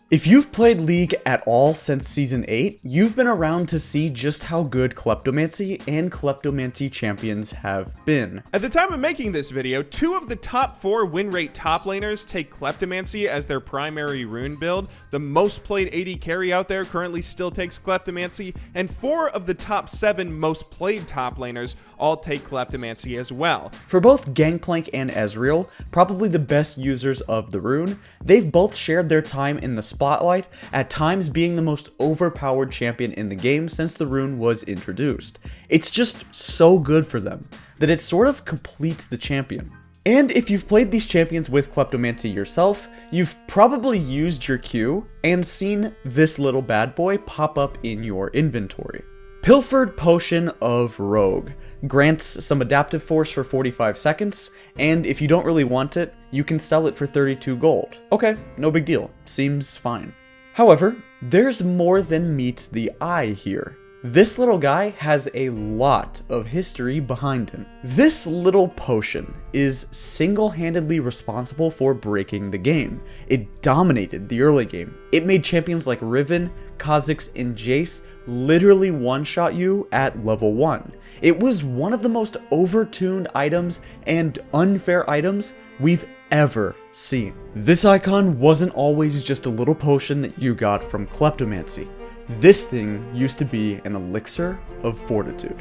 If you've played League at all since Season 8, you've been around to see just how good Kleptomancy and Kleptomancy champions have been. At the time of making this video, 2 of the top 4 win rate top laners take Kleptomancy as their primary rune build. The most played AD carry out there currently still takes Kleptomancy, and 4 of the top 7 most played top laners all take Kleptomancy as well. For both Gangplank and Ezreal, probably the best users of the rune, they've both shared their time in the spotlight, at times being the most overpowered champion in the game since the rune was introduced. It's just so good for them that it sort of completes the champion. And if you've played these champions with Kleptomancy yourself, you've probably used your Q and seen this little bad boy pop up in your inventory. Pilfered Potion of Rogue grants some adaptive force for 45 seconds, and if you don't really want it, you can sell it for 32 gold. Okay, no big deal, seems fine. However, there's more than meets the eye here. This little guy has a lot of history behind him. This little potion is single-handedly responsible for breaking the game. It dominated the early game. It made champions like Riven, Kha'Zix, and Jace literally one-shot you at level 1. It was one of the most overtuned items and unfair items we've ever seen. This icon wasn't always just a little potion that you got from Kleptomancy. This thing used to be an Elixir of Fortitude.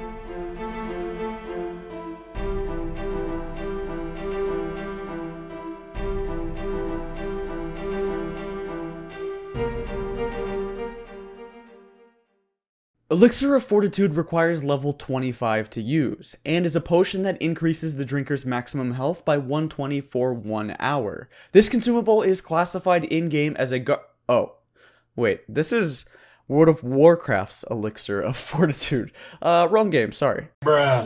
Elixir of Fortitude requires level 25 to use, and is a potion that increases the drinker's maximum health by 120 for 1 hour. This consumable is classified in-game as a oh, wait, this is World of Warcraft's Elixir of Fortitude. Wrong game, sorry. Bruh.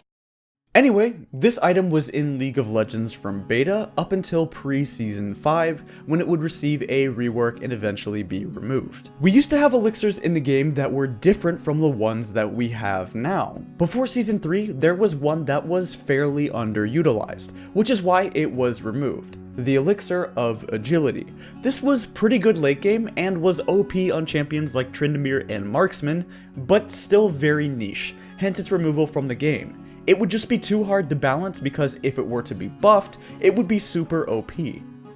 Anyway, this item was in League of Legends from beta up until pre-season 5, when it would receive a rework and eventually be removed. We used to have elixirs in the game that were different from the ones that we have now. Before season 3, there was one that was fairly underutilized, which is why it was removed. The Elixir of Agility. This was pretty good late game and was OP on champions like Tryndamere and Marksman, but still very niche, hence its removal from the game. It would just be too hard to balance because if it were to be buffed, it would be super OP.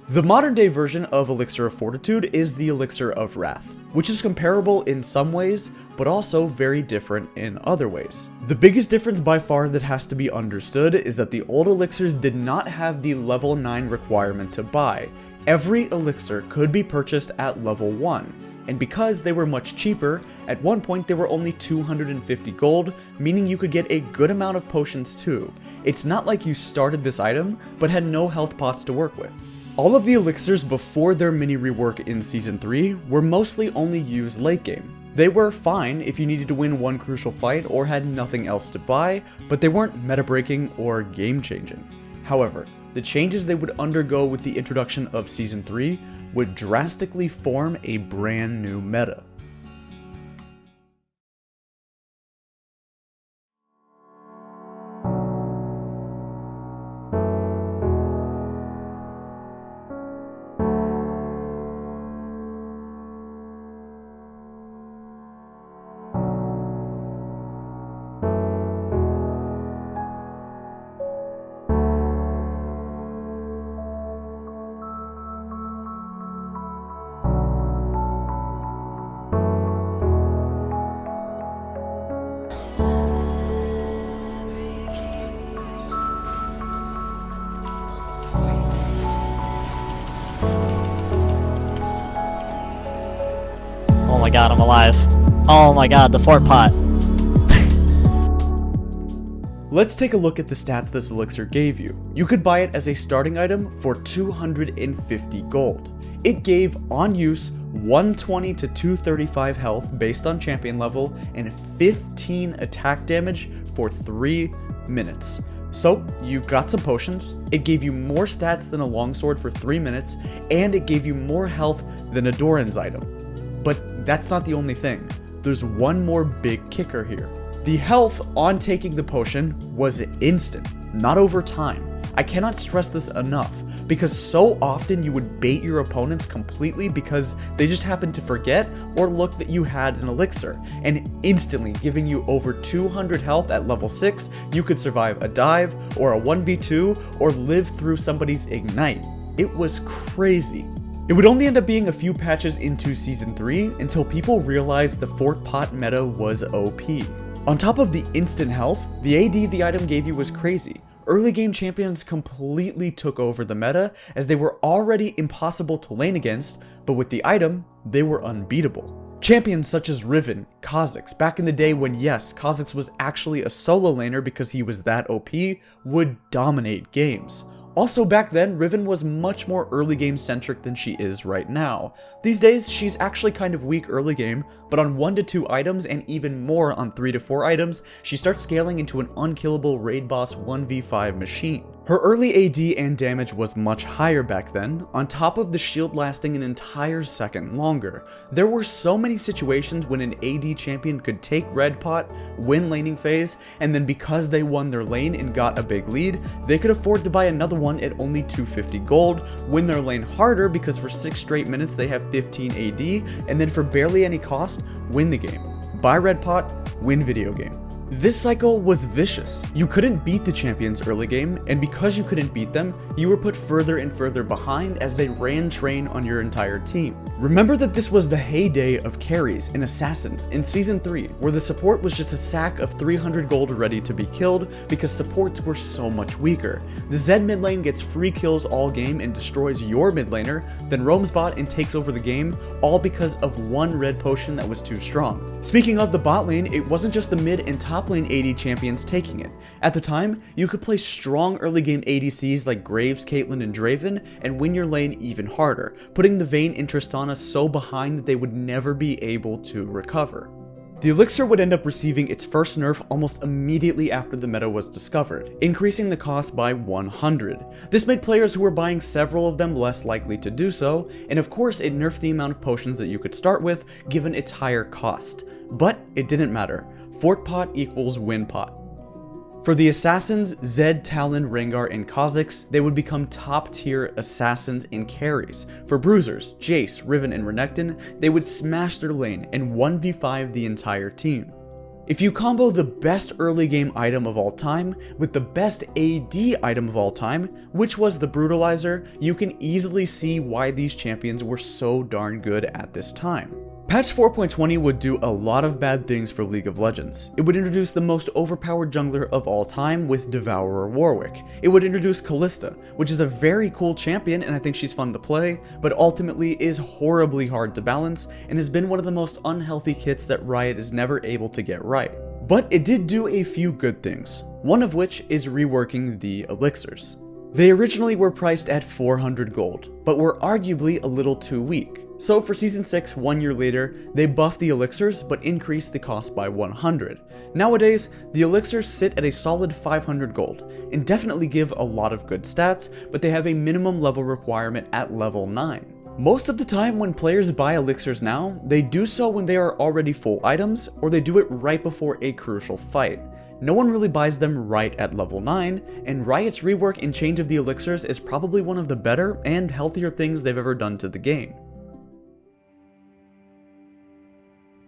The modern day version of Elixir of Fortitude is the Elixir of Wrath, which is comparable in some ways, but also very different in other ways. The biggest difference by far that has to be understood is that the old elixirs did not have the level 9 requirement to buy. Every elixir could be purchased at level 1. And because they were much cheaper, at one point they were only 250 gold, meaning you could get a good amount of potions too. It's not like you started this item, but had no health pots to work with. All of the elixirs before their mini rework in Season 3 were mostly only used late game. They were fine if you needed to win one crucial fight or had nothing else to buy, but they weren't meta-breaking or game-changing. However, the changes they would undergo with the introduction of Season 3 would drastically form a brand new meta. Oh my god, I'm alive. Oh my god, the fort pot. Let's take a look at the stats this elixir gave you. You could buy it as a starting item for 250 gold. It gave, on use, 120 to 235 health based on champion level, and 15 attack damage for 3 minutes. So, you got some potions, it gave you more stats than a longsword for 3 minutes, and it gave you more health than a Doran's item. But that's not the only thing. There's one more big kicker here. The health on taking the potion was instant, not over time. I cannot stress this enough, because so often you would bait your opponents completely because they just happened to forget or look that you had an elixir, and instantly giving you over 200 health at level 6, you could survive a dive, or a 1v2, or live through somebody's ignite. It was crazy. It would only end up being a few patches into Season 3 until people realized the Fort Pot meta was OP. On top of the instant health, the AD the item gave you was crazy. Early game champions completely took over the meta as they were already impossible to lane against, but with the item, they were unbeatable. Champions such as Riven, Kha'Zix, back in the day when yes, Kha'Zix was actually a solo laner because he was that OP, would dominate games. Also back then, Riven was much more early game centric than she is right now. These days, she's actually kind of weak early game, but on 1 to 2 items and even more on 3 to 4 items, she starts scaling into an unkillable raid boss 1v5 machine. Her early AD and damage was much higher back then, on top of the shield lasting an entire second longer. There were so many situations when an AD champion could take red pot, win laning phase, and then because they won their lane and got a big lead, they could afford to buy another one at only 250 gold, win their lane harder because for 6 straight minutes they have 15 AD, and then for barely any cost, win the game. Buy red pot, win video game. This cycle was vicious. You couldn't beat the champions early game, and because you couldn't beat them, you were put further and further behind as they ran train on your entire team. Remember that this was the heyday of carries and assassins in Season 3, where the support was just a sack of 300 gold ready to be killed because supports were so much weaker. The Zed mid lane gets free kills all game and destroys your mid laner, then roams bot and takes over the game, all because of one red potion that was too strong. Speaking of the bot lane, it wasn't just the mid and top lane AD champions taking it. At the time, you could play strong early game ADCs like Graves, Caitlyn, and Draven and win your lane even harder, putting the Vayne and Tristana so behind that they would never be able to recover. The elixir would end up receiving its first nerf almost immediately after the meta was discovered, increasing the cost by 100. This made players who were buying several of them less likely to do so, and of course it nerfed the amount of potions that you could start with given its higher cost. But it didn't matter. Fort pot equals win pot. For the assassins, Zed, Talon, Rengar, and Kha'Zix, they would become top tier assassins and carries. For bruisers, Jace, Riven, and Renekton, they would smash their lane and 1v5 the entire team. If you combo the best early game item of all time with the best AD item of all time, which was the Brutalizer, you can easily see why these champions were so darn good at this time. Patch 4.20 would do a lot of bad things for League of Legends. It would introduce the most overpowered jungler of all time with Devourer Warwick. It would introduce Kalista, which is a very cool champion and I think she's fun to play, but ultimately is horribly hard to balance and has been one of the most unhealthy kits that Riot is never able to get right. But it did do a few good things, one of which is reworking the elixirs. They originally were priced at 400 gold, but were arguably a little too weak. So for Season 6, 1 year later, they buffed the elixirs but increased the cost by 100. Nowadays, the elixirs sit at a solid 500 gold, and definitely give a lot of good stats, but they have a minimum level requirement at level 9. Most of the time when players buy elixirs now, they do so when they are already full items, or they do it right before a crucial fight. No one really buys them right at level 9, and Riot's rework and change of the elixirs is probably one of the better and healthier things they've ever done to the game.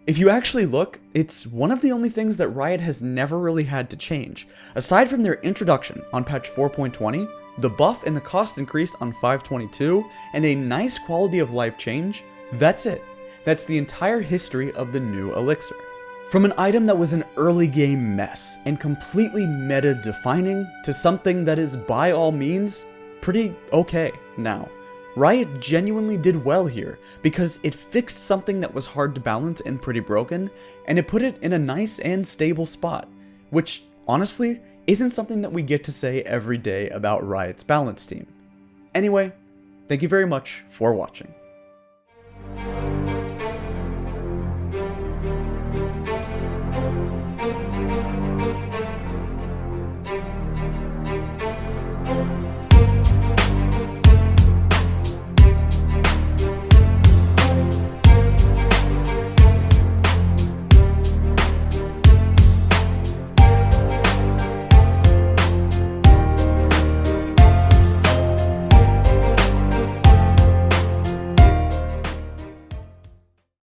If you actually look, it's one of the only things that Riot has never really had to change. Aside from their introduction on patch 4.20, the buff and the cost increase on 5.22, and a nice quality of life change, that's it. That's the entire history of the new elixir. From an item that was an early game mess and completely meta defining to something that is by all means pretty okay now. Riot genuinely did well here because it fixed something that was hard to balance and pretty broken, and it put it in a nice and stable spot, which honestly isn't something that we get to say every day about Riot's balance team. Anyway, thank you very much for watching.